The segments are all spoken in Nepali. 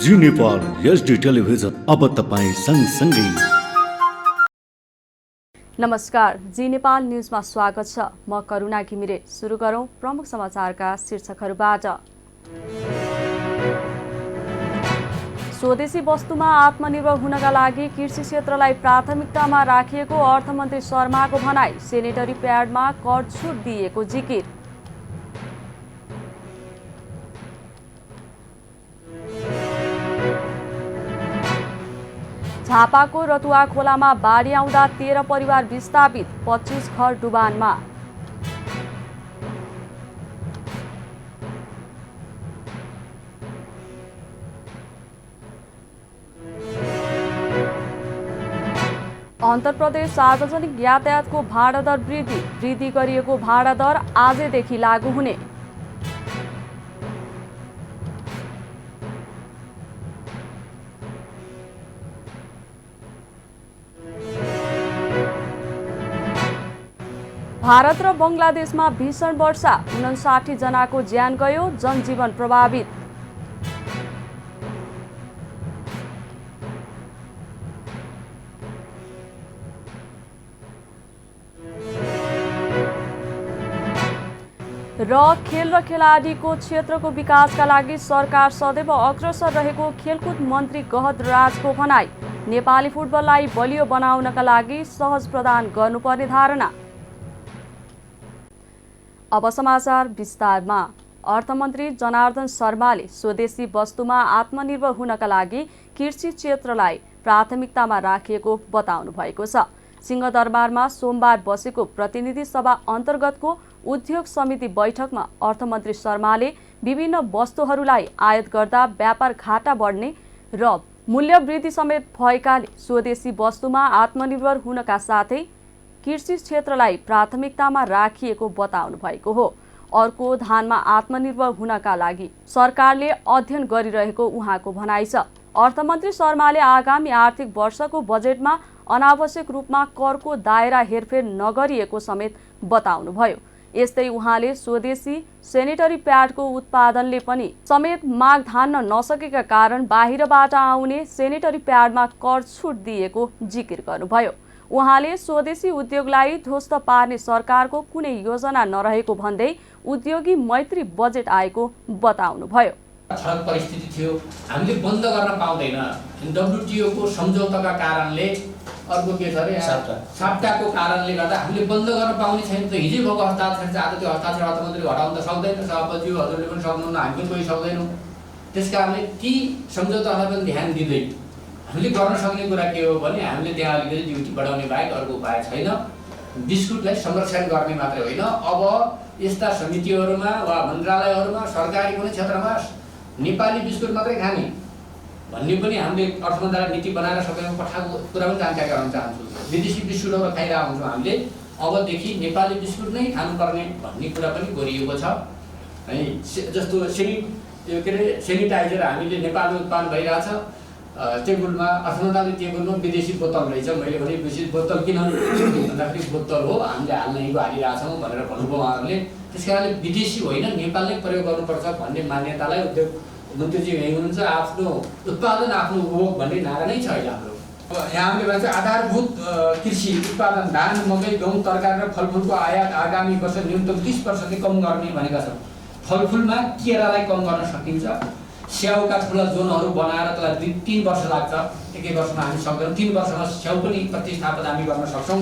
जी नेपाल एचडी टेलिभिजन अब तपाईं सँगसँगै। नमस्कार, जी नेपाल न्यूजमा स्वागत छ। म करुणा घिमिरे। सुरु गरौं प्रमुख समाचारका शीर्षकहरूबाट। स्वदेशी वस्तुमा आत्मनिर्भर हुनका लागि कृषि क्षेत्रलाई प्राथमिकतामा राखिएको अर्थमन्त्री शर्माको भनाई। सेनेटरी प्याडमा कर छुट दिएको जिकिर। झापाको रतुवा खोलामा बाढी आउँदा 13 परिवार विस्थापित, 25 घर डुबानमा। अन्तरप्रदेश सार्वजनिक यातायातको भाडा दर वृद्धि गरिएको भाडा दर आजैदेखि लागू हुने। भारत र बङ्गलादेशमा भीषण वर्षा, 59 जनाको ज्यान गयो, जनजीवन प्रभावित। र खेल र खेलाडीको क्षेत्रको विकासका लागि सरकार सदैव अग्रसर रहेको खेलकुद मन्त्री गहत राजको भनाई। नेपाली फुटबललाई बलियो बनाउनका लागि सहज प्रदान गर्नुपर्ने धारणा। अब समाचार विस्तारमा। अर्थमन्त्री जनार्दन शर्माले स्वदेशी वस्तुमा आत्मनिर्भर हुनका लागि कृषि क्षेत्रलाई प्राथमिकतामा राखिएको बताउनु भएको छ। सिंहदरबारमा सोमबार बसेको प्रतिनिधि सभा अन्तर्गतको उद्योग समिति बैठकमा अर्थमन्त्री शर्माले विभिन्न वस्तुहरूलाई आयात गर्दा व्यापार घाटा बढ्ने र मूल्य वृद्धि समेत भएकाले स्वदेशी वस्तुमा आत्मनिर्भर हुनका साथै कृषि क्षेत्रलाई प्राथमिकतामा राखिएको बताउनु भएको हो। अर्को, धानमा आत्मनिर्भर हुनका लागि सरकारले अध्ययन गरिरहेको उहाँको भनाइ छ। अर्थमन्त्री शर्माले आगामी आर्थिक वर्षको बजेटमा अनावश्यक रूपमा करको दायरा हेरफेर नगरिएको समेत बताउनुभयो। यस्तै उहाँले स्वदेशी सेनेटरी प्याडको उत्पादनले पनि समेत माग धान्न नसकेका कारण बाहिरबाट आउने सेनेटरी प्याडमा कर छुट दिएको जिकिर गर्नुभयो। उहाँले स्वदेशी उद्योगलाई ध्वस्त पार्ने सरकारको कुनै योजना नरहेको भन्दै उद्योगी मैत्री बजेट आएको बताउनुभयो। छलक परिस्थिति थियो, हामीले बन्द गर्न पाउँदैन। डब्ल्युटिओ को सम्झौताका कारणले, अर्को के छ अरे साप्टाको कारणले गर्दा हामीले बन्द गर्न पाउने छैन। त हिजै भएको हस्ताक्षर चाहिँ आज त्यो हस्ताक्षर अर्थमन्त्रीले हटाउन त सक्दैन, सभापति हजुरले पनि सक्नुहुन्न, हामी पनि कोही सक्दैनौँ। त्यसकारणले ती सम्झौतालाई पनि ध्यान दिँदै हामीले गर्न सक्ने कुरा के हो भने हामीले त्यहाँ अलिकति ड्युटी बढाउने बाहेक अर्को उपाय छैन। बिस्कुटलाई संरक्षण गर्ने मात्रै होइन, अब यस्ता समितिहरूमा वा मन्त्रालयहरूमा सरकारी कुनै क्षेत्रमा नेपाली बिस्कुट मात्रै खाने भन्ने पनि हामीले अर्थ मन्त्रालय नीति बनाएर सबैमा पठाएको कुरा पनि जानकारी गराउन चाहन्छु। विदेशी बिस्कुटहरू खाइरहेको हुन्छौँ हामीले, अबदेखि नेपाली बिस्कुट नै खानुपर्ने भन्ने कुरा पनि गरिएको छ है। जस्तो सेनिटाइजर हामीले नेपालमा उत्पादन भइरहेछ, टेबलमा अर्थ मन्त्रालय टेबलमा विदेशी बोतल रहेछ। मैले भने विदेशी बोतल किन भन्दाखेरि बोतल हो, हामीले हाल्न यहीँको हालिरहेछौँ भनेर भन्नुभयो उहाँहरूले। त्यस कारणले विदेशी होइन, नेपालमै प्रयोग गर्नुपर्छ भन्ने मान्यतालाई उद्योग मन्त्रीजी यहीँ हुनुहुन्छ। आफ्नो उत्पादन आफ्नो उपभोग भन्ने नारा नै छ अहिले हाम्रो। यहाँ हामीले भन्छ आधारभूत कृषि उत्पादन धान, मकै, गहुँ, तरकारी र फलफुलको आयात आगामी वर्ष न्यूनतम 30% कम गर्ने भनेका छन्। फलफुलमा केरालाई कम गर्न सकिन्छ। स्याउका ठुला जोनहरू बनाएर त्यसलाई 3 वर्ष लाग्छ, एक वर्षमा हामी सक्दैनौँ। 3 वर्षमा स्याउ पनि प्रतिस्थापन हामी गर्न सक्छौँ।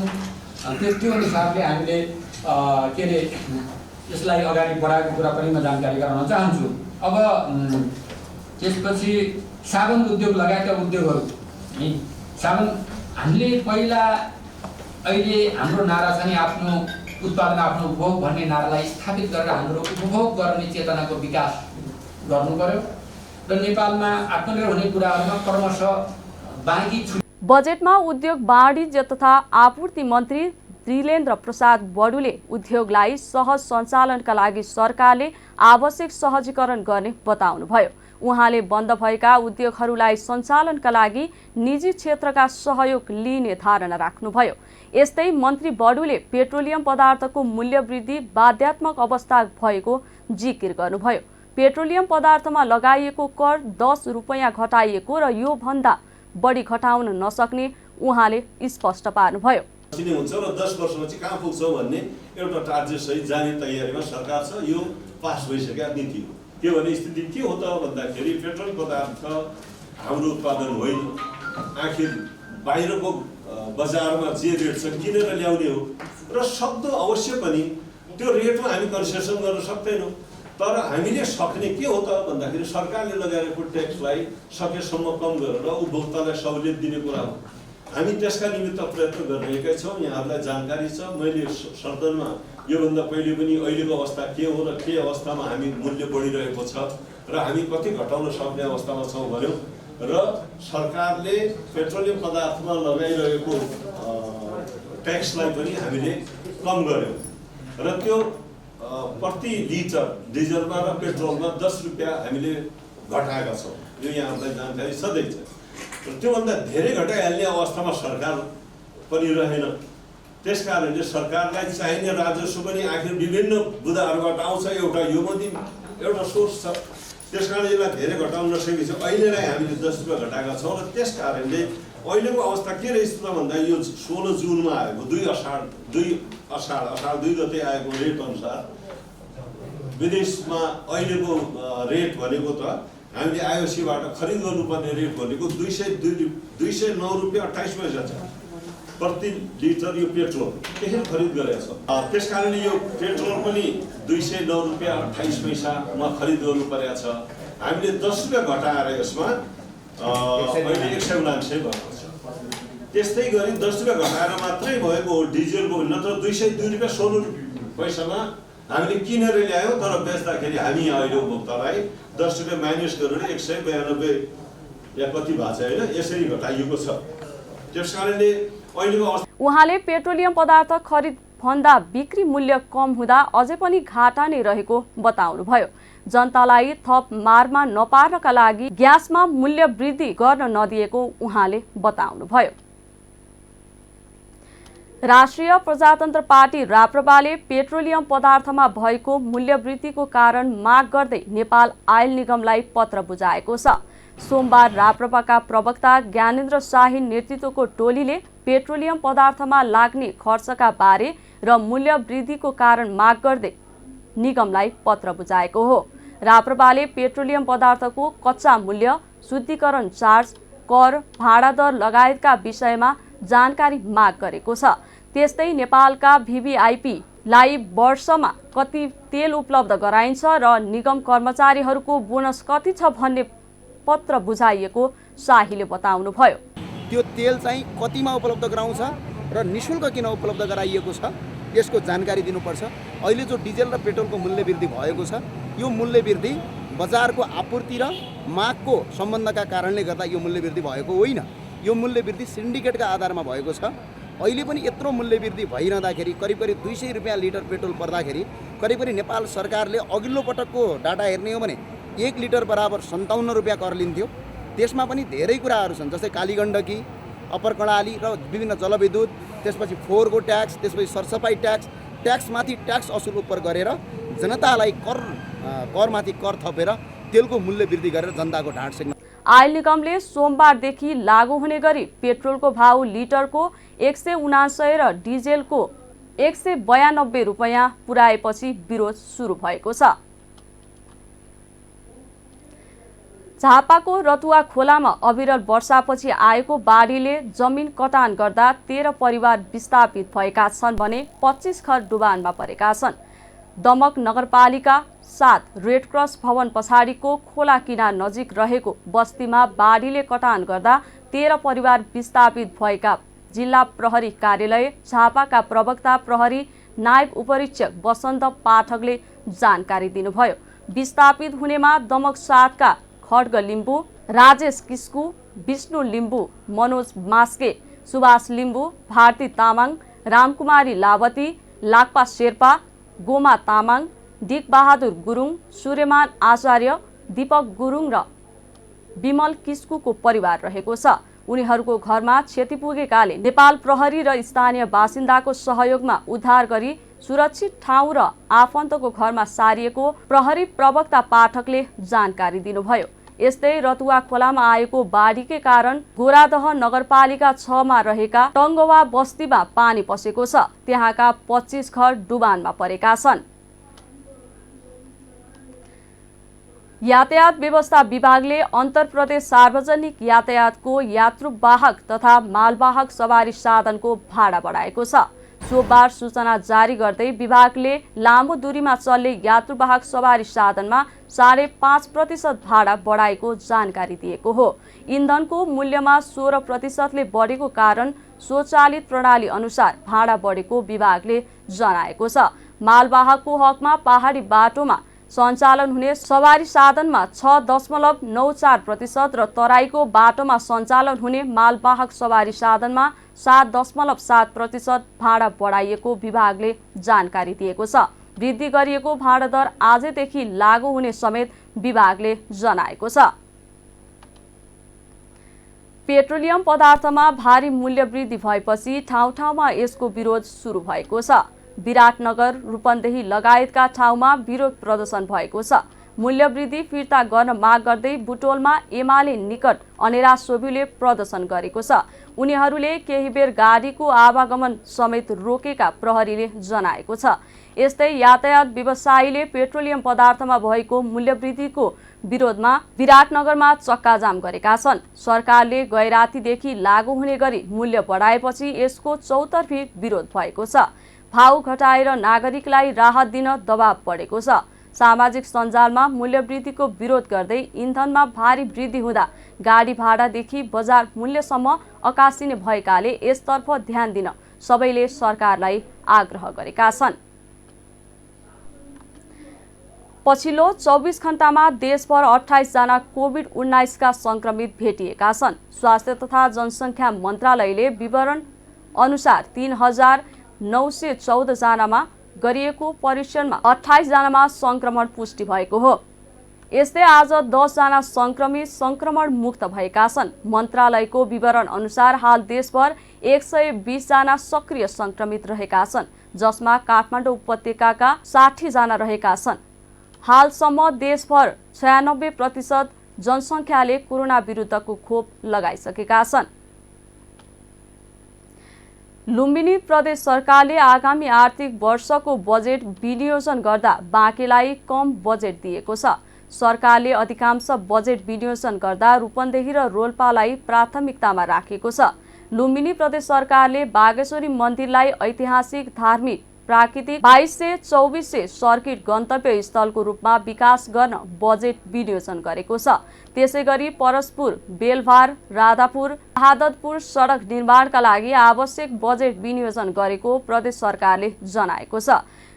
त्यो अनुसारले हामीले के अरे यसलाई अगाडि बढाएको कुरा पनि म जानकारी गराउन चाहन्छु। अब त्यसपछि साबुन उद्योग लगायतका उद्योगहरू है। साबुन हामीले पहिला अहिले हाम्रो नारा छ नि आफ्नो उत्पादन आफ्नो उपभोग भन्ने नारालाई स्थापित गरेर हाम्रो उपभोग गर्ने चेतनाको विकास गर्नु पर्यो र नेपालमा आत्मनिर्भर हुने कुराहरूमा क्रमशः बाँकी बजेटमा उद्योग वाणिज्य तथा आपूर्ति मन्त्री त्रिलेन्द्र प्रसाद बडुले उद्योगलाई सहज सञ्चालनका लागि सरकारले आवश्यक सहजीकरण गर्ने बताउनुभयो। उहाँले बन्द भएका उद्योगहरूलाई सञ्चालनका लागि निजी क्षेत्रका सहयोग लिने धारणा राख्नुभयो। यस्तै मन्त्री बडुले पेट्रोलियम पदार्थको मूल्य वृद्धि बाध्यात्मक अवस्था भएको जिकिर गर्नुभयो। पेट्रोलियम पदार्थमा लगाइएको कर 10 रुपैयाँ घटाइएको र यो भन्दा बढी घटाउन नसक्ने उहाँले स्पष्ट पार्नुभयो। हुन्छ र 10 वर्षपछि कहाँ पुग्छौँ भन्ने एउटा टार्गेट सहित जाने तयारीमा सरकार छ। यो पास भइसकेका नीति हो। के भने स्थिति के हो त भन्दाखेरि पेट्रोल पदार्थ हाम्रो उत्पादन होइन, आखिर बाहिरको बजारमा जे रेट छ किनेर ल्याउने हो र सक्दो अवश्य पनि त्यो रेटमा हामी कन्सेसन गर्न सक्दैनौँ। तर हामीले सक्ने के हो त भन्दाखेरि सरकारले लगाएको ट्याक्सलाई सकेसम्म कम गरेर उपभोक्तालाई सहुलियत दिने कुरा हो। हामी त्यसका निमित्त प्रयत्न गरिरहेका छौँ। यहाँहरूलाई जानकारी छ, मैले सदनमा योभन्दा पहिले पनि अहिलेको अवस्था के हो र के अवस्थामा हामी मूल्य बढिरहेको छ र हामी कति घटाउन सक्ने अवस्थामा छौँ भन्यौँ र सरकारले पेट्रोलियम पदार्थमा लगाइरहेको ट्याक्सलाई पनि हामीले कम गर्यौँ र त्यो प्रति लिटर डिजलमा र पेट्रोलमा 10 रुपियाँ हामीले घटाएका छौँ। यो यहाँहरूलाई जानकारी छँदैछ। र त्योभन्दा धेरै घटाइहाल्ने अवस्थामा सरकार पनि रहेन। त्यसकारणले सरकारलाई चाहिने राजस्व पनि आखिर विभिन्न बुदाहरूबाट आउँछ। एउटा यो पनि एउटा सोर्स छ। त्यसकारणले यसलाई धेरै घटाउन नसकेपछि अहिले नै हामीले 10 रुपियाँ घटाएका छौँ र त्यसकारणले अहिलेको अवस्था के रहेछ त भन्दा यो 16 जुनमा आएको 2 असार 2 गते आएको रेट अनुसार विदेशमा अहिलेको रेट भनेको त हामीले आइओसीबाट खरिद गर्नुपर्ने रेट भनेको 209 रुपियाँ 28 पैसा छ प्रति लिटर यो पेट्रोल त्यसरी खरिद गरेका छ। त्यसकारणले यो पेट्रोल पनि 209 रुपियाँ 28 पैसामा खरिद गर्नु परेको छ। हामीले 10 रुपियाँ घटाएर यसमा अहिले 179 भएको छ। त्यस्तै गरी 10 रुपियाँ घटाएर मात्रै भएको हो डिजेलको, नत्र 202 रुपियाँ 16 पैसामा हामीले किनेर ल्यायौँ तर बेच्दाखेरि हामी अहिले उपभोक्तालाई 10 रुपियाँ माइनस गरेर 192 या कति भएको छ होइन, यसरी घटाइएको छ। त्यसकारणले अहिलेको उहाँले पेट्रोलियम पदार्थ खरिद भन्दा बिक्री मूल्य कम हुँदा अझै पनि घाटा नै रहेको बताउनुभयो। जनतालाई थप मारमा नपार्नका लागि ग्यासमा मूल्य वृद्धि गर्न नदिएको उहाँले बताउनुभयो। राष्ट्रिय प्रजातन्त्र पार्टी राप्रपाले पेट्रोलियम पदार्थमा भएको मूल्य वृद्धिको कारण माग गर्दै नेपाल आयल निगमलाई पत्र बुझाएको छ। सोमबार राप्रपाका प्रवक्ता ज्ञानेन्द्र शाही नेतृत्वको टोलीले पेट्रोलियम पदार्थमा लाग्ने खर्चका बारे र मूल्य वृद्धिको कारण माग गर्दै निगमलाई पत्र बुझाएको हो। राप्रपाले पेट्रोलियम पदार्थको कच्चा मूल्य, शुद्धिकरण चार्ज, कर, भाडा दर लगायतका विषयमा जानकारी माग गरेको छ। त्यस्तै नेपालका VVIPलाई वर्षमा कति तेल उपलब्ध गराइन्छ र निगम कर्मचारीहरूको बोनस कति छ भन्ने पत्र बुझाइएको शाहीले बताउनुभयो। त्यो तेल चाहिँ कतिमा उपलब्ध गराउँछ र निःशुल्क किन उपलब्ध गराइएको छ यसको जानकारी दिनुपर्छ। अहिले जो डिजेल र पेट्रोलको मूल्य वृद्धि भएको छ यो मूल्य वृद्धि बजारको आपूर्ति र मागको सम्बन्धका कारणले गर्दा यो मूल्य वृद्धि भएको होइन। यो मूल्य वृद्धि सिन्डिकेटका आधारमा भएको छ। अहिले पनि यत्रो मूल्य वृद्धि भइरहँदाखेरि करिब 200 रुपियाँ लिटर पेट्रोल पर्दाखेरि करिब नेपाल सरकारले अघिल्लो पटकको डाटा हेर्ने हो भने 1 लिटर बराबर 57 रुपियाँ कर लिन्थ्यो। त्यसमा पनि धेरै कुराहरू छन्, जस्तै कालीगण्डकी, अप्पर कर्णाली र विभिन्न जलविद्युत, त्यसपछि फोहोरको ट्याक्स, त्यसपछि सरसफाई ट्याक्समाथि ट्याक्स असुल उपर गरेर जनतालाई करमाथि कर थपेर तेलको मूल्य वृद्धि गरेर जनताको ढाड सेक्न। आयल निगमले सोमबारदेखि लागू हुने गरी पेट्रोलको भाउ लिटरको 179 र डिजेलको 192 रुपियाँ पुर्याएपछि विरोध सुरु भएको छ। झापाको रतुवा खोलामा अविरल वर्षापछि आएको बाढीले जमिन कटान गर्दा 13 परिवार विस्थापित भएका छन् भने 25 घर डुबानमा परेका छन्। दमक नगरपालिका 7 रेड क्रस भवन पछाडिको खोला किनार नजिक रहेको बस्तीमा बाढीले कटान गर्दा 13 परिवार विस्थापित भएका जिल्ला प्रहरी कार्यालय झापाका प्रवक्ता प्रहरी नायब उपरीक्षक वसन्त पाठकले जानकारी दिनुभयो। विस्थापित हुनेमा दमक 7 का खड्ग लिम्बू, राजेश किस्कु, विष्णु लिम्बू, मनोज मास्के, सुभाष लिम्बू, भारती तामाङ, रामकुमारी लावती, लाक्पा शेर्पा, गोमा तामाङ, डिक बहादुर गुरुङ, सूर्यमान आचार्य, दीपक गुरुङ र विमल किस्कुको परिवार रहेको छ। उनीहरूको घरमा क्षति पुगेकाले नेपाल प्रहरी र स्थानीय बासिन्दाको सहयोगमा उद्धार गरी सुरक्षित ठाउँ र आफन्तको घरमा सारिएको प्रहरी प्रवक्ता पाठकले जानकारी दिनुभयो। यस्तै रतुवा खोलामा आएको बाढीकै कारण गोरादह नगरपालिका 6 मा रहेका टङ्गवा बस्तीमा पानी पसेको छ। त्यहाँका 25 घर डुबानमा परेका छन्। यातायात व्यवस्था विभागले अन्तर्प्रदेश सार्वजनिक यातायातको यात्रुवाहक तथा मालवाहक सवारी साधनको भाडा बढाएको छ। सोमबार सूचना जारी गर्दै विभागले लामो दूरीमा चल्ने यात्रुवाहक सवारी साधनमा 5.5% भाडा बढाएको जानकारी दिएको हो। इन्धनको मूल्यमा 16%ले बढेको कारण स्वचालित प्रणाली अनुसार भाडा बढेको विभागले जनाएको छ। मालवाहकको हकमा पहाडी बाटोमा सञ्चालन हुने सवारी साधनमा 6.94% र तराईको बाटोमा सञ्चालन हुने मालवाहक सवारी साधनमा 7.7% भाडा बढाइएको विभागले जानकारी दिएको छ। वृद्धि गरिएको भाडा दर आजैदेखि लागू हुने समेत विभागले जनाएको छ। पेट्रोलियम पदार्थमा भारी मूल्य वृद्धि भएपछि ठाउँ ठाउँमा यसको विरोध सुरु भएको छ। विराटनगर, रूपन्देही लगायतका ठाउँमा विरोध प्रदर्शन भएको छ। मूल्य वृद्धि फिर्ता गर्न माग गर्दै बुटोलमा एमाले निकट अनेरा सोभिले प्रदर्शन गरेको छ। उनीहरूले केही बेर गाडीको आवागमन समेत रोकेका प्रहरीले जनाएको छ। यस्तै यातायात व्यवसायीले पेट्रोलियम पदार्थमा भएको मूल्य वृद्धिको विरोधमा विराटनगरमा चक्काजाम गरेका छन्। सरकारले गैरातीदेखि लागू हुने गरी मूल्य बढाएपछि यसको चौतर्फी विरोध भएको छ। भाउ घटाएर नागरिकलाई राहत दिन दबाव बढेको छ। सामाजिक सञ्जालमा मूल्य वृद्धिको विरोध गर्दै इन्धनमा भारी वृद्धि हुँदा गाडी भाडादेखि बजार मूल्यसम्म अकासिने भएकाले यसतर्फ ध्यान दिन सबैले सरकारलाई आग्रह गरेका छन्। पछिल्लो 24 घण्टामा देशभर 28 जना कोभिड-19 का संक्रमित भेटिएका छन्। स्वास्थ्य तथा जनसङ्ख्या मन्त्रालयले विवरण अनुसार 3,914 जनामा गरिएको परीक्षणमा 28 जनामा संक्रमण पुष्टि भएको हो। यस्तै आज 10 जना संक्रमित संक्रमण मुक्त भएका छन्। मन्त्रालयको विवरण अनुसार हाल देशभर 120 जना सक्रिय संक्रमित रहेका छन्, जसमा काठमाडौँ उपत्यकाका 60 जना रहेका छन्। हालसम्म देशभर 96% जनसङ्ख्याले कोरोना विरुद्धको खोप लगाइसकेका छन्। लुम्बिनी प्रदेश सरकारले आगामी आर्थिक वर्षको बजेट विनियोजन गर्दा बाँकेलाई कम बजेट दिएको छ। सरकारले अधिकांश बजेट विनियोजन गर्दा रूपन्देही र रोल्पालाई प्राथमिकतामा राखेको छ। लुम्बिनी प्रदेश सरकारले बागेश्वरी मन्दिरलाई ऐतिहासिक, धार्मिक, प्राकृतिक 2200-2400 सर्किट गन्तव्य स्थलको रूपमा विकास गर्न बजेट विनियोजन गरेको छ। त्यसैगरी परस्पुर, बेलभार, राधापुर, शहादतपुर सडक निर्माणका लागि आवश्यक बजेट विनियोजन गरेको प्रदेश सरकारले जनाएको छ।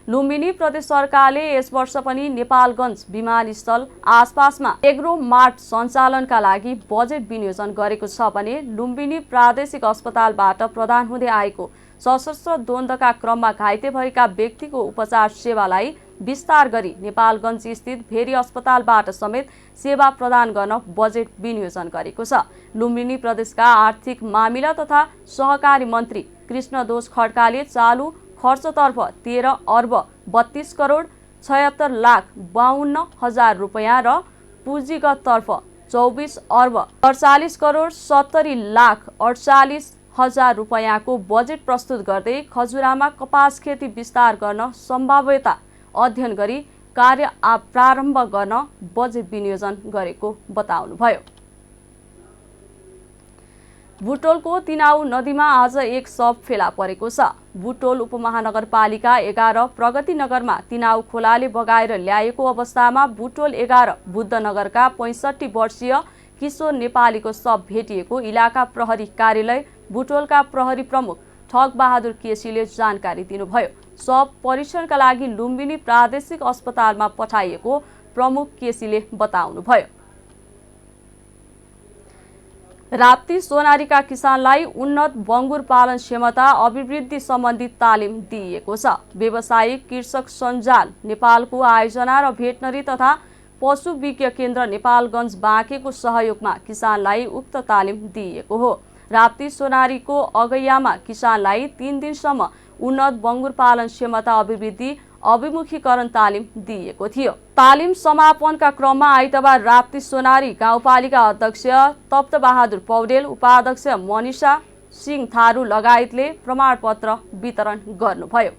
लुम्बिनी प्रदेश सरकारले यस वर्ष पनि नेपालगञ्ज विमानस्थल आसपासमा एग्रो मार्ट सञ्चालनका लागि बजेट विनियोजन गरेको छ भने लुम्बिनी प्रादेशिक अस्पतालबाट प्रदान हुँदै आएको सशस्त्र द्वन्द्वका क्रममा घाइते भएका व्यक्तिको उपचार सेवालाई विस्तार गरी नेपालगञ्ज स्थित भेरी अस्पतालबाट समेत सेवा प्रदान गर्न बजेट विनियोजन गरेको छ। लुम्बिनी प्रदेशका आर्थिक मामिला तथा सहकारी मन्त्री कृष्णदोष खड्काले चालु खर्चतर्फ 13 अर्ब 32 करोड 76 लाख 52 हजार रुपैयाँ र पुँजीगततर्फ 24 अर्ब 48 करोड 70 लाख 48 हजार रुपैयाँको बजेट प्रस्तुत गर्दै खजुरामा कपास खेती विस्तार गर्न सम्भाव्यता अध्ययन गरी कार्य प्रारम्भ गर्न बजेट विनियोजन गरेको बताउनुभयो। बुटोलको तिनाउ नदीमा आज एक शव फेला परेको छ। बुटोल उपमहानगरपालिका 11 प्रगति नगरमा तिनाउ खोलाले बगाएर ल्याएको अवस्थामा बुटोल 11 बुद्धनगरका 65 वर्षीय किशोर नेपालीको शव भेटिएको इलाका प्रहरी कार्यालय बुटोलका प्रहरी प्रमुख ठग बहादुर केसीले जानकारी दिनुभयो। शव परीक्षणका लागि लुम्बिनी प्रादेशिक अस्पतालमा पठाइएको प्रमुख केसीले बताउनुभयो। राप्ती सोनारीका किसानलाई उन्नत बङ्गुर पालन क्षमता अभिवृद्धि सम्बन्धी तालिम दिइएको छ। व्यावसायिक कृषक सञ्जाल नेपालको आयोजना र भेटनरी तथा पशु विज्ञ केन्द्र नेपालगञ्ज बाँकेको सहयोगमा किसानलाई उक्त तालिम दिइएको हो। राप्ती सोनारीको अगैयामा किसानलाई 3 दिनसम्म उन्नत बङ्गुर पालन क्षमता अभिवृद्धि अभिमुखीकरण तालिम दिइएको थियो। तालिम समापनका क्रममा आइतबार राप्ती सोनारी गाउँपालिका अध्यक्ष तप्तबहादुर पौडेल, उपाध्यक्ष मनिषा सिंह थारू लगायतले प्रमाणपत्र वितरण गर्नुभयो।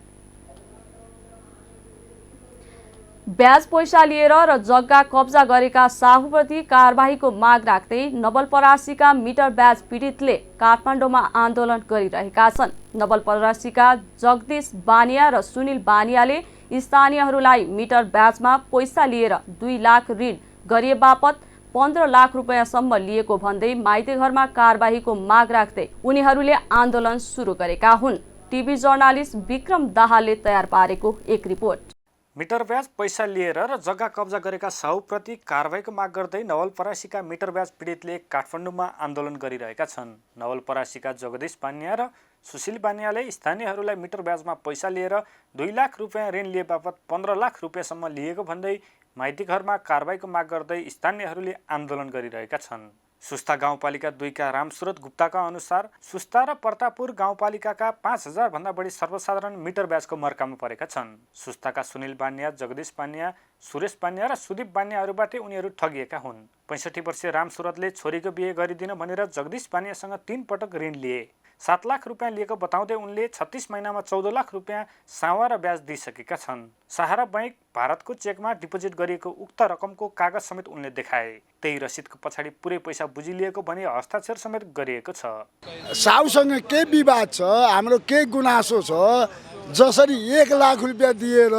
ब्याज पैसा लिएर र जग्गा कब्जा गरेका साहुप्रति कारबाहीको माग राख्दै नवलपरासीका मिटर ब्याज पीडितले काठमाडौँमा आन्दोलन गरिरहेका छन्। नवलपरासीका जगदीश बानिया र सुनिल बानियाले स्थानीयहरूलाई मिटर ब्याजमा पैसा लिएर 2 लाख ऋण गरिए बापत 15 लाख रुपियाँसम्म लिएको भन्दै माइतीघरमा कारबाहीको माग राख्दै उनीहरूले आन्दोलन सुरु गरेका हुन्। टिभी जर्नालिस्ट विक्रम दाहालले तयार पारेको एक रिपोर्ट। मिटर ब्याज पैसा लिएर र जग्गा कब्जा गरेका साहुप्रति कारबाहीको माग गर्दै नवलपरासीका मिटर ब्याज पीडितले काठमाडौँमा आन्दोलन गरिरहेका छन्। नवलपरासीका जगदीश बानिया र सुशील बानियाले स्थानीयहरूलाई मिटर ब्याजमा पैसा लिएर 2 लाख रुपियाँ ऋण लिए बापत 15 लाख रुपियाँसम्म लिएको भन्दै माइतीघरमा कारबाहीको माग गर्दै स्थानीयहरूले आन्दोलन गरिरहेका छन्। सुस्ता गाउँपालिका 2 का रामसुरत गुप्ताका अनुसार सुस्ता र प्रतापपुर गाउँपालिकाका 5000 भन्दा बढी सर्वसाधारण मिटर ब्याजको मर्कामा परेका छन्। सुस्ताका सुनिल बानिया, जगदीश बानिया, सुरेश बानिया र सुदीप बानियाहरूबाट उनीहरू ठगिएका हुन्। 65 वर्षीय रामसुरतले छोरीको बिहे गरिदिन भनेर जगदीश बानियासँग 3 पटक ऋण लिए। 7 लाख रुपियाँ लिएको बताउँदै उनले 36 महिनामा 14 लाख रुपियाँ सावा र ब्याज दिइसकेका छन्। सहारा बैंक भारतको चेकमा डिपोजिट गरिएको उक्त रकमको कागज समेत उनले देखाए। त्यही रसिदको पछाडि पुरै पैसा बुझिलिएको भने हस्ताक्षर समेत गरिएको छ। साउसँग के विवाद छ, हाम्रो के गुनासो छ, जसरी 1 लाख रुपियाँ दिएर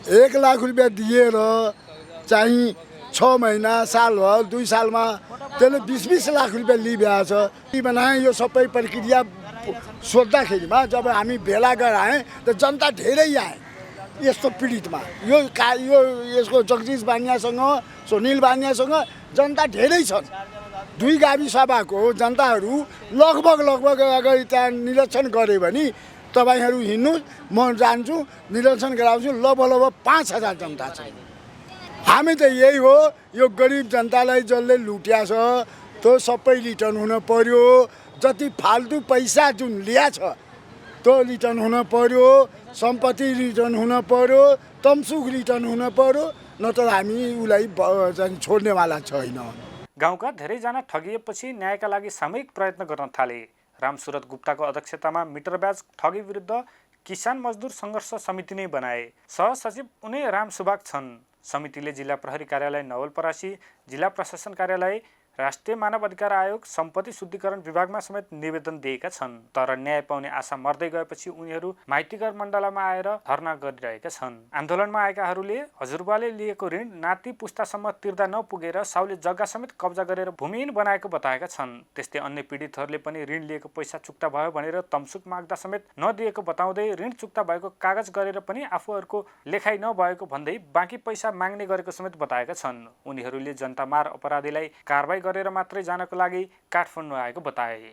1 लाख रुपियाँ दिएर चाहिँ 6 महिना साल भयो, 2 सालमा त्यसले 20-20 लाख रुपियाँ लिइरहेको छ। के बनाए यो सबै प्रक्रिया सोद्धाखेरिमा जब हामी भेला गराएँ त जनता धेरै आए यस्तो पीडितमा। यसको जगदीश बानियासँग, सुनिल बानियासँग जनता धेरै छन्। 2 गाविस सभाको जनताहरू लगभग अगाडि त्यहाँ निरीक्षण गरे भने तपाईँहरू हिँड्नु, म जान्छु निरीक्षण गराउँछु, लगभग 5000 जनता छ। हामी त यही हो, यो गरिब जनतालाई जसले लुट्या छ त्यो सबै रिटर्न हुन पर्यो। जति फाल्तु पैसा जुन लिया छ त्यो रिटर्न हुन पर्यो, सम्पत्ति रिटर्न हुन पर्यो, तमसुक रिटर्न हुन पर्यो, नत्र हामी उसलाई छोड्नेवाला छैन। गाउँका धेरैजना ठगिएपछि न्यायका लागि सामूहिक प्रयत्न गर्न थाले। रामसुरत गुप्ताको अध्यक्षतामा मिटर ब्याज ठगी विरुद्ध किसान मजदुर सङ्घर्ष समिति नै बनाए। सहसचिव उनी राम सुभाग छन्। समितिले जिल्ला प्रहरी कार्यालय नवलपरासी, जिल्ला प्रशासन कार्यालय, राष्ट्रिय मानव अधिकार आयोग, सम्पत्ति शुद्धिकरण विभागमा समेत निवेदन दिएका छन्। तर न्याय पाउने आशा मर्दै गएपछि उनीहरू माइतीघर मण्डलमा आएर धरना गरिरहेका छन्। आन्दोलनमा आएकाहरूले हजुरबाले लिएको ऋण नाति पुस्तासम्म तिर्दा नपुगेर साउले जग्गा समेत कब्जा गरेर भूमिहीन बनाएको बताएका छन्। त्यस्तै अन्य पीडितहरूले पनि ऋण लिएको पैसा चुक्ता भयो भनेर तमसुक माग्दा समेत नदिएको बताउँदै ऋण चुक्ता भएको कागज गरेर पनि आफूहरूको लेखाइ नभएको भन्दै बाँकी पैसा माग्ने गरेको समेत बताएका छन्। उनीहरूले जनतामार अपराधीलाई कारबाही गरेर मात्रै जानको लागि काठमाडौँ आएको बताए।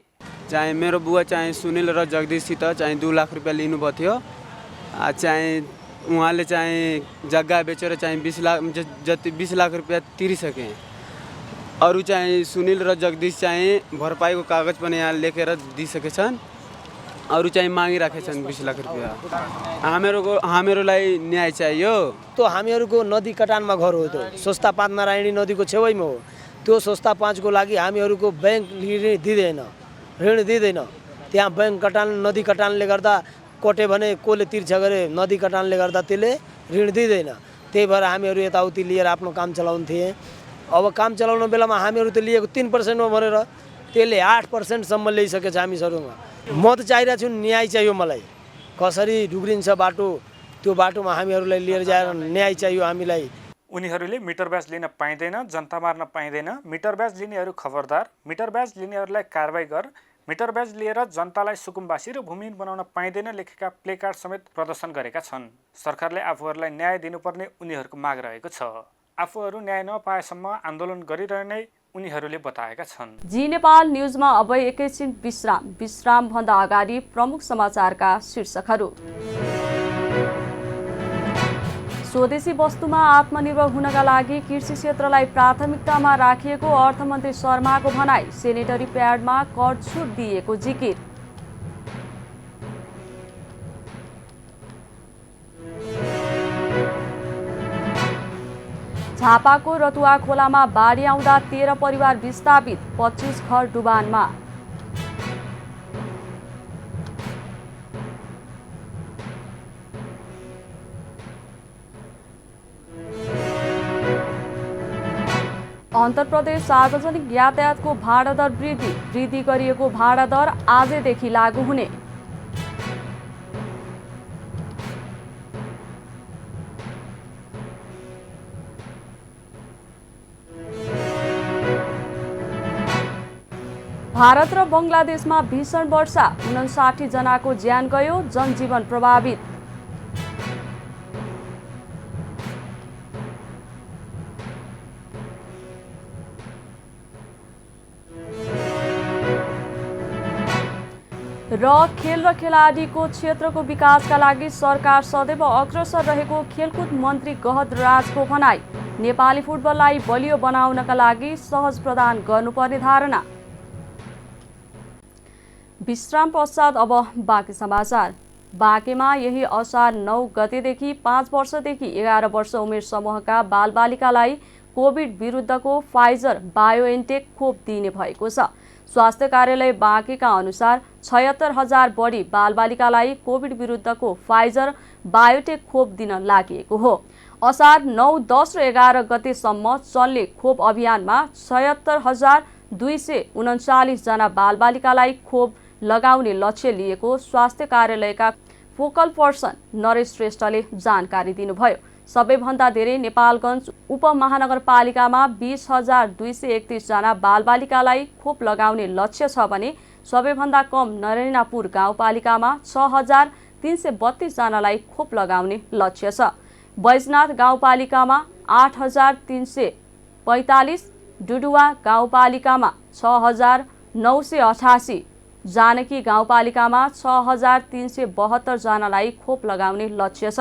चाहिँ मेरो बुवा चाहिँ सुनिल र जगदीशसित चाहिँ 2 लाख रुपियाँ लिनुभएको थियो। चाहिँ उहाँले चाहिँ जग्गा बेचेर चाहिँ 20 लाख रुपियाँ तिरिसके। अरू चाहिँ सुनिल र जगदीश चाहिँ भरपाईको कागज पनि यहाँ लेखेर दिइसकेछन्। अरू चाहिँ मागिराखेछन् 20 लाख रुपियाँ। हामीहरूलाई न्याय चाहियो। तो हामीहरूको नदी कटानमा घर हो, त्यो सोस्ता 5 नारायणी नदीको छेउमा हो। त्यो सोस्ता 5 को लागि हामीहरूको बैंक ऋण दिँदैन। त्यहाँ बैंक कटान, नदी कटानले गर्दा कोटे भने कोले तिर्छ गरे, नदी कटानले गर्दा त्यसले ऋण दिँदैन। त्यही भएर हामीहरू यताउति लिएर आफ्नो काम चलाउँथे। अब काम चलाउनु बेलामा हामीहरू त लिएको 3% भनेर त्यसले 8% ल्याइसकेछ हामीहरूमा। म त चाहिरहेको छु न्याय चाहियो मलाई। कसरी डुब्रिन्छ बाटो, त्यो बाटोमा हामीहरूलाई लिएर जाएर न्याय चाहियो हामीलाई। उनीहरूले मिटर ब्याज लिन पाइँदैन, जनता मार्न पाइँदैन, मिटर ब्याज लिनेहरू खबरदार, मिटर ब्याज लिनेहरूलाई कारबाही गर, मिटर ब्याज लिएर जनतालाई सुकुम्बासी र भूमिहीन बनाउन पाइँदैन लेखेका प्लेकार्ड समेत प्रदर्शन गरेका छन्। सरकारले आफूहरूलाई न्याय दिनुपर्ने उनीहरूको माग रहेको छ। आफूहरू न्याय नपाएसम्म आन्दोलन गरिरहने उनीहरूले बताएका छन्। जी नेपाल न्युजमा अब एकैछिन विश्राम भन्दा अगाडि प्रमुख समाचारका शीर्षकहरू। स्वदेशी वस्तुमा आत्मनिर्भर हुनका लागि कृषि क्षेत्रलाई प्राथमिकतामा राखिएको अर्थमन्त्री शर्माको भनाई। सेनेटरी प्याडमा कर छुट दिएको जिकिर। झापाको रतुवा खोलामा बाढी आउँदा 13 परिवार विस्थापित, 25 घर डुबानमा। आन्ध्र प्रदेश सार्वजनिक यातायातको भाडा दर वृद्धि गरिएको भाडा दर आजैदेखि लागू हुने। भारत र बङ्गलादेशमा भीषण वर्षा, 59 जनाको ज्यान गयो, जनजीवन प्रभावित। र खेल र खेलाडीको क्षेत्रको विकासका लागि सरकार सदैव अग्रसर रहेको खेलकुद मन्त्री गहद राजको भनाई। नेपाली फुटबललाई बलियो बनाउनका लागि सहज प्रदान गर्नुपर्ने धारणा। विश्राम पश्चात अब बाँकी समाचार। बाँकेमा यही असार 9 गतेदेखि 5 वर्षदेखि 11 वर्ष उमेर समूहका बालबालिकालाई कोभिड विरुद्धको फाइजर बायोएनटेक खोप दिइने भएको छ। स्वास्थ्य कार्यालय बाँकेका अनुसार 76,000 बढी बालबालिकालाई कोभिड विरुद्धको फाइजर बायोटेक खोप दिन लागि हो। असार 9, 10 र 11 गतेसम्म चल्ने खोप अभियानमा 76,239 जना बालबालिकालाई खोप लगाउने लक्ष्य लिएको स्वास्थ्य कार्यालयका फोकल पर्सन नरेश श्रेष्ठले जानकारी दिनुभयो। सबैभन्दा धेरै नेपालगञ्ज उपमहानगरपालिकामा 20,231 जना बालबालिकालाई खोप लगाउने लक्ष्य छ भने सबैभन्दा कम नरेनापुर गाउँपालिकामा 6,332 जनालाई खोप लगाउने लक्ष्य छ। बैजनाथ गाउँपालिकामा 8,345, डुडुवा गाउँपालिकामा 6,988, जानकी गाउँपालिकामा 6,372 जनालाई खोप लगाउने लक्ष्य छ।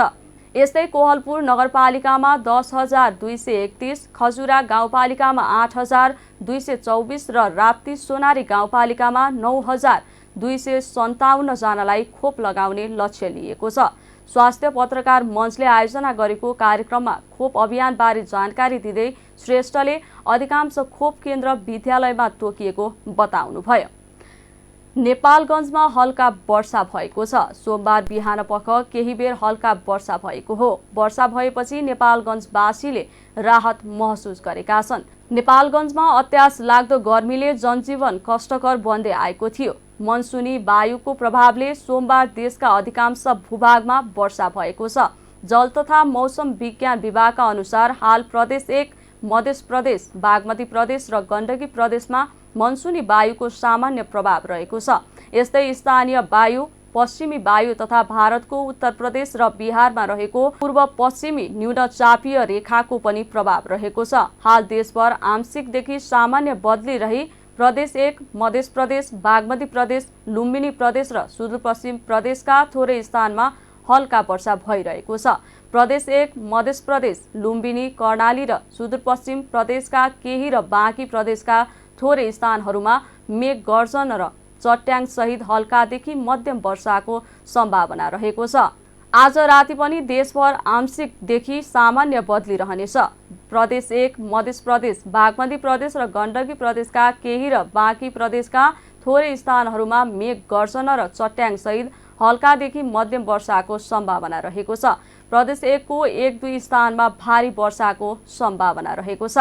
यस्तै कोहलपुर नगरपालिकामा 10,231, खजुरा गाउँपालिकामा 8,224 र राप्ती सोनारी गाउँपालिकामा 9,257 जनालाई खोप लगाउने लक्ष्य लिएको छ। स्वास्थ्य पत्रकार मञ्चले आयोजना गरेको कार्यक्रममा खोप अभियानबारे जानकारी दिँदै श्रेष्ठले अधिकांश खोप केन्द्र विद्यालयमा तोकिएको बताउनुभयो। नेपालगञ्जमा हल्का वर्षा भएको छ। सोमबार बिहानपख केही बेर हल्का वर्षा भएको हो। वर्षा भएपछि नेपालगञ्जवासीले राहत महसुस गरेका छन्। नेपालगञ्जमा अत्यास लाग्दो गर्मीले जनजीवन कष्टकर बन्दै आएको थियो। मनसुनी वायुको प्रभावले सोमबार देशका अधिकांश भूभागमा वर्षा भएको छ। जल तथा मौसम विज्ञान विभागका अनुसार हाल प्रदेश 1, मध्य प्रदेश, बागमती प्रदेश र गण्डकी प्रदेशमा मनसुनी वायुको सामान्य प्रभाव रहेको छ। यस्तै स्थानीय वायु, पश्चिमी वायु तथा भारतको उत्तर प्रदेश र बिहारमा रहेको पूर्व पश्चिमी न्यूनचापीय रेखाको पनि प्रभाव रहेको छ। हाल देशभर आंशिकदेखि सामान्य बदली रही प्रदेश 1, मध्य प्रदेश, बागमती प्रदेश, लुम्बिनी प्रदेश र सुदूरपश्चिम प्रदेशका थोरै स्थानमा हल्का वर्षा भइरहेको छ। प्रदेश 1, मध्य प्रदेश, लुम्बिनी, कर्णाली र सुदूरपश्चिम प्रदेशका केही र बाँकी प्रदेशका थोरै स्थानहरूमा मेघ गर्जन र चट्याङ सहित हल्कादेखि मध्यम वर्षाको सम्भावना रहेको छ। आज राति पनि देशभर आंशिकदेखि सामान्य बदली रहनेछ। प्रदेश 1, मध्य प्रदेश, बागमती प्रदेश र गण्डकी प्रदेशका केही र बाँकी प्रदेशका थोरै स्थानहरूमा मेघ गर्जन र चट्याङ सहित हल्कादेखि मध्यम वर्षाको सम्भावना रहेको छ। प्रदेश 1 को 1-2 स्थानमा भारी वर्षाको सम्भावना रहेको छ।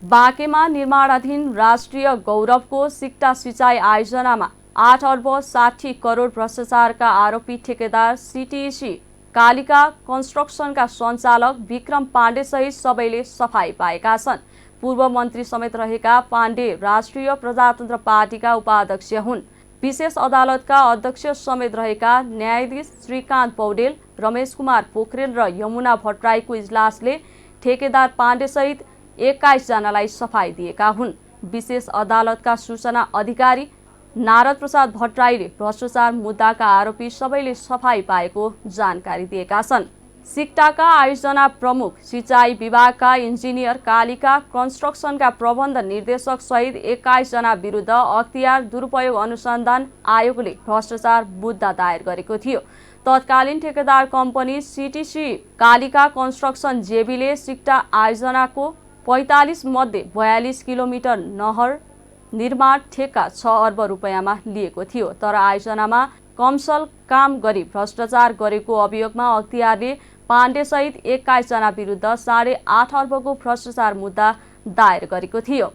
बाँकेमा निर्माणाधीन राष्ट्रिय गौरवको सिक्टा सिँचाइ आयोजनामा 8 अर्ब 60 करोड भ्रष्टाचारका आरोपी ठेकेदार सिटिसी कालिका कन्स्ट्रक्सनका सञ्चालक विक्रम पाण्डे सहित सबैले सफाई पाएका छन्। पूर्व मन्त्री समेत रहेका पाण्डे राष्ट्रिय प्रजातन्त्र पार्टीका उपाध्यक्ष हुन्। विशेष अदालतका अध्यक्ष समेत रहेका न्यायाधीश श्रीकान्त पौडेल, रमेश कुमार पोखरेल र यमुना भट्टराईको इजलासले ठेकेदार पाण्डे सहित 21 जनालाई सफाई दिएका हुन्। विशेष अदालतका सूचना अधिकारी नारद प्रसाद भट्टराईले भ्रष्टाचार मुद्दाका आरोपी सबैले सफाई पाएको जानकारी दिएका छन्। सिक्टाका आयोजना प्रमुख, सिँचाइ विभागका इन्जिनियर, कालिका कन्स्ट्रक्सनका प्रबन्ध निर्देशक सहित 21 जना विरुद्ध अख्तियार दुरुपयोग अनुसन्धान आयोगले भ्रष्टाचार मुद्दा दायर गरेको थियो। तत्कालीन ठेकेदार कम्पनी सीटीसी कालिका कन्स्ट्रक्सन जेबीले सिक्टा आयोजनाको 45 मध्ये 42 किलोमिटर नहर निर्माण ठेक्का 6 अर्ब रुपियाँमा लिएको थियो। तर आयोजनामा कमसल काम गरी भ्रष्टाचार गरेको अभियोगमा अख्तियारले पाण्डेसहित 21 जना विरुद्ध 8.5 अर्बको भ्रष्टाचार मुद्दा दायर गरेको थियो।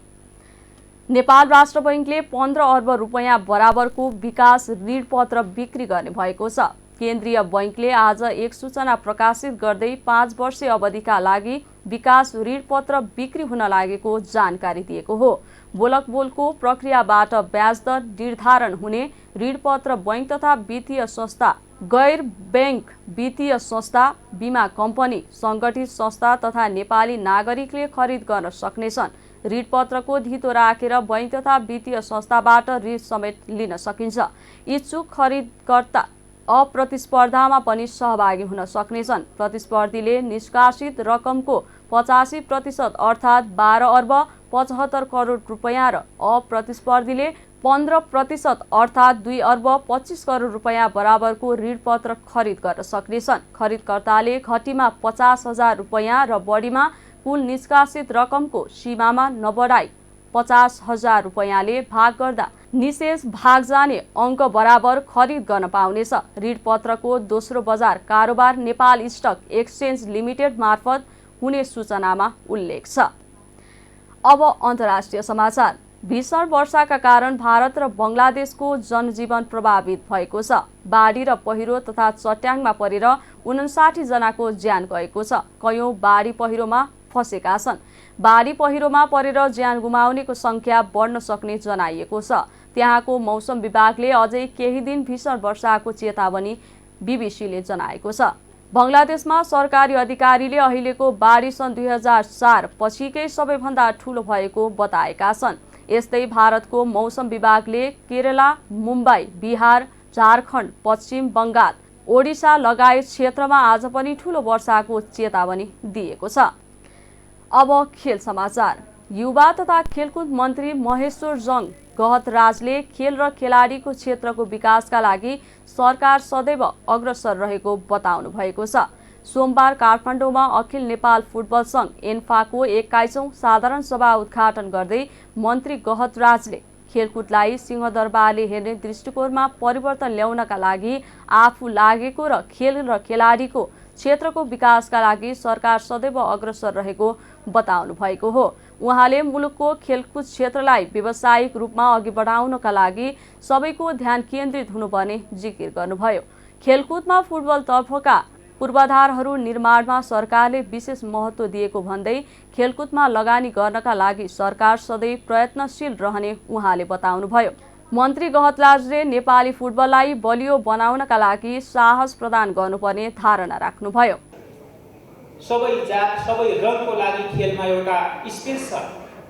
नेपाल राष्ट्र बैंकले 15 अर्ब रुपियाँ बराबरको विकास ऋणपत्र बिक्री गर्ने भएको छ। केन्द्रीय बैंकले आज एक सूचना प्रकाशित गर्दै 5 वर्षीय अवधिका लागि विकास ऋणपत्र बिक्री हुन लागेको जानकारी दिएको हो। बोलकबोलको प्रक्रियाबाट ब्याज दर निर्धारण हुने ऋणपत्र बैंक तथा वित्तीय संस्था, गैर बैंक वित्तीय संस्था, बीमा कम्पनी, संगठित संस्था तथा नेपाली नागरिकले खरिद गर्न सक्नेछन्। ऋणपत्रको धितो राखेर बैंक तथा वित्तीय संस्थाबाट ऋण समेत लिन सकिन्छ। इच्छुक खरिदकर्ता अप्रतिस्पर्धामा पनि सहभागी हुन सक्नेछन्। प्रतिस्पर्धीले निष्कासित रकमको 85% अर्थात् 12 अर्ब 75 करोड रुपियाँ र अप्रतिस्पर्धीले 15% अर्थात् 2 अर्ब 25 करोड रुपियाँ बराबरको ऋणपत्र खरिद गर्न सक्नेछन्। खरिदकर्ताले घटीमा 50,000 रुपियाँ र बढीमा कुल निष्कासित रकमको सीमामा नबढाई 50,000 रुपियाँले भाग गर्दा निशेष भाग जाने अङ्क बराबर खरिद गर्न पाउनेछ। ऋणपत्रको दोस्रो बजार कारोबार नेपाल स्टक एक्सचेन्ज लिमिटेड मार्फत हुने सूचनामा उल्लेख छ। अब अन्तर्राष्ट्रिय समाचार। भीषण वर्षाका कारण भारत र बङ्गलादेशको जनजीवन प्रभावित भएको छ। बाढी र पहिरो तथा चट्याङमा परेर 59 जनाको ज्यान गएको छ। कयौं बाढी पहिरोमा फसेका छन्। बाढी पहिरोमा परेर ज्यान गुमाउनेको संख्या बढ्न सक्ने जनाइएको छ। त्यहाँको मौसम विभागले अझै केही दिन भीषण वर्षाको चेतावनी बीबीसीले जनाएको छ। बङ्गलादेशमा सरकारी अधिकारीले अहिलेको बाढी सन् 2004 पछिकै सबैभन्दा ठूलो भएको बताएका छन्। यस्तै भारतको मौसम विभागले केरला, मुम्बई, बिहार, झारखण्ड, पश्चिम बङ्गाल, ओडिसा लगायत क्षेत्रमा आज पनि ठूलो वर्षाको चेतावनी दिएको छ। अब खेल समाचार। युवा तथा खेलकुद मन्त्री महेश्वर जङ गहतराजले खेल र खेलाडीको क्षेत्रको विकासका लागि सरकार सदैव अग्रसर रहेको बताउनु भएको छ। सोमबार काठमाडौँमा अखिल नेपाल फुटबल सङ्घ एन्फाको 21औं साधारण सभा उद्घाटन गर्दै मन्त्री गहतराजले खेलकुदलाई सिंहदरबारले हेर्ने दृष्टिकोणमा परिवर्तन ल्याउनका लागि आफू लागेको र खेल र खेलाडीको क्षेत्रको विकासका लागि सरकार सदैव अग्रसर रहेको बताउनु भएको हो। उहाँले मुलुकको खेलकुद क्षेत्रलाई व्यावसायिक रूपमा अघि बढाउनका लागि सबैको ध्यान केन्द्रित हुनुपर्ने जिकिर गर्नुभयो। खेलकुदमा फुटबलतर्फका पूर्वाधारहरू निर्माणमा सरकारले विशेष महत्त्व दिएको भन्दै खेलकुदमा लगानी गर्नका लागि सरकार सधैँ प्रयत्नशील रहने उहाँले बताउनुभयो। मन्त्री गहतराजले नेपाली फुटबललाई बलियो बनाउनका लागि साहस प्रदान गर्नुपर्ने धारणा राख्नुभयो। सबै जात सबै रङको लागि खेलमा एउटा स्पेस छ,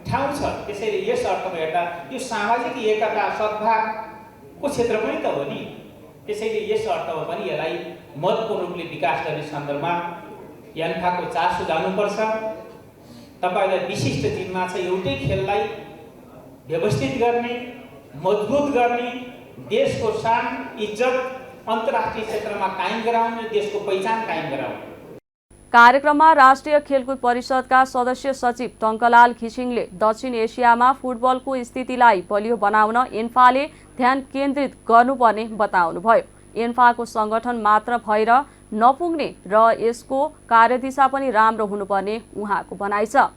ठाउँ छ। त्यसैले यस अर्थमा हेर्दा यो सामाजिक एकता सद्भावको क्षेत्र पनि त हो नि। त्यसैले यस अर्थमा पनि यसलाई महत्त्वपूर्ण रूपले विकास गर्ने सन्दर्भमा एन्फाको चासो जानुपर्छ। तपाईलाई विशिष्ट जिम्मा छ एउटै खेललाई व्यवस्थित गर्ने, मजबुत गर्ने, देशको शान इज्जत अन्तर्राष्ट्रिय क्षेत्रमा कायम गराउने, देशको पहिचान कायम गराउने। कार्यक्रममा राष्ट्रिय खेलकुद परिषदका सदस्य सचिव टङ्कलाल घिसिङले दक्षिण एसियामा फुटबलको स्थितिलाई बलियो बनाउन एन्फाले ध्यान केन्द्रित गर्नुपर्ने बताउनुभयो। एन्फाको संगठन मात्र भएर नपुग्ने र यसको कार्यदिशा पनि राम्रो हुनुपर्ने उहाँको भनाइ छ।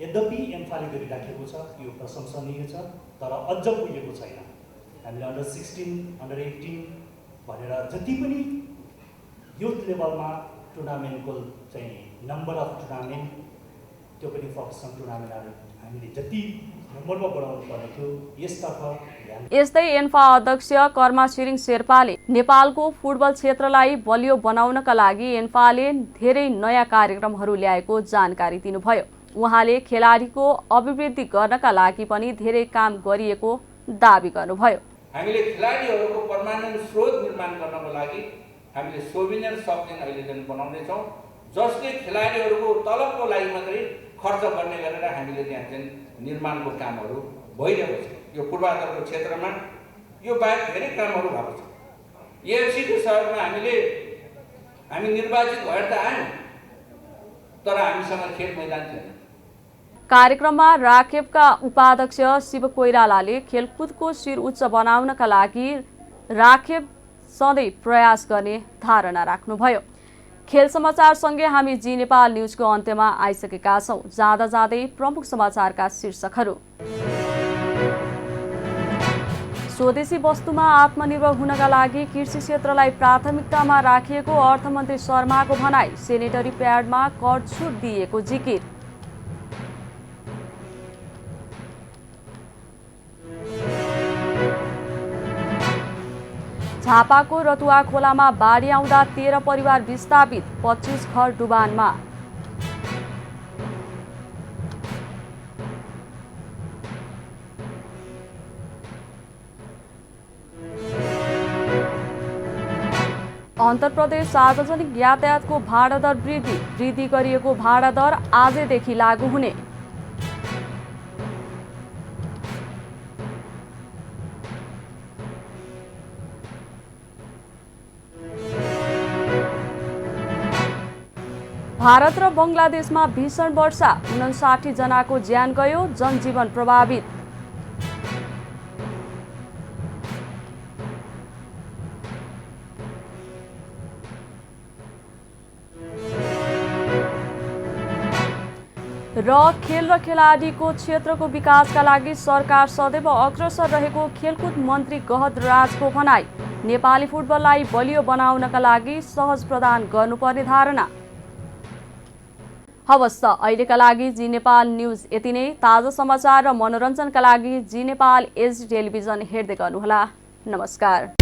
यद्यपि एन्फाले गरिराखेको छ यो प्रशंसनीय छ, तर अझ पुगेको छैन। हामीले अन्डर 16, अन्डर 18 भनेर जति पनि युथ लेभलमा टुर्नामेन्टको चाहिँ नम्बर अफ टुर्नामेन्ट त्यो पनि फक्सन टुर्नामेन्टहरू हामीले जति नम्बरमा बढाउनु पर्ने थियो यसतर्फ ध्यान। यस्तै एन्फा अध्यक्ष कर्मा छिरिङ शेर्पाले नेपालको फुटबल क्षेत्रलाई बलियो बनाउनका लागि एन्फाले धेरै नयाँ कार्यक्रमहरू ल्याएको जानकारी दिनुभयो। उहाँले खेलाडीको अभिवृद्धि गर्नका लागि पनि धेरै काम गरिएको दाबी गर्नुभयो। हामीले खेलाडीहरूको पर्मानेन्ट स्रोत निर्माण गर्नको लागि हामीले सोभिनियर सपलिन अहिले जुन बनाउने छौँ, जसले खेलाडीहरूको तलबको लागि मात्रै खर्च गर्ने गरेर हामीले त्यहाँ चाहिँ निर्माणको कामहरू भइरहेको छ। यो पूर्वाधारको क्षेत्रमा यो बाहेक धेरै कामहरू भएको छ। एएफसीको सहयोगमा हामी निर्वाचित भएर त आयौँ, तर हामीसँग खेल मैदान थिएन। कार्यक्रममा राखेपका उपाध्यक्ष शिव कोइरालाले खेलकुदको शिर उच्च बनाउनका लागि राखेप सधैँ प्रयास गर्ने धारणा राख्नुभयो। खेल समाचारसँगै हामी जी नेपाल न्युजको अन्त्यमा आइसकेका छौँ। जाँदा जाँदै प्रमुख समाचारका शीर्षकहरू। स्वदेशी वस्तुमा आत्मनिर्भर हुनका लागि कृषि क्षेत्रलाई प्राथमिकतामा राखिएको अर्थमन्त्री शर्माको भनाई। सेनेटरी प्याडमा कर छुट दिएको जिकिर। झापाको रतुवा खोलामा बाढी आउँदा 13 परिवार विस्थापित, 25 घर डुबानमा। अन्तरप्रदेश सार्वजनिक यातायातको भाडा दर वृद्धि गरिएको भाडा दर आजैदेखि लागू हुने। भारत र बङ्गलादेशमा भीषण वर्षा, 59 जनाको ज्यान गयो, जनजीवन प्रभावित। र खेल र खेलाडीको क्षेत्रको विकासका लागि सरकार सदैव अग्रसर रहेको खेलकुद मन्त्री गहत राजको भनाई। नेपाली फुटबललाई बलियो बनाउनका लागि सहज प्रदान गर्नुपर्ने धारणा। हवस् त अहिलेका लागि जी नेपाल न्युज यति नै। ताजा समाचार र मनोरञ्जनका लागि जी नेपाल एचडी टेलिभिजन हेर्दै गर्नुहोला। नमस्कार।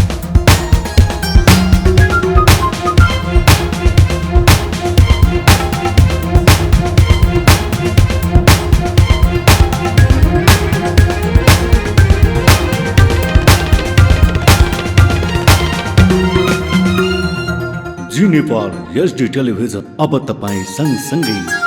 जी नेपाल एचडी टेलिभिजन अब तपाईँ सँगसँगै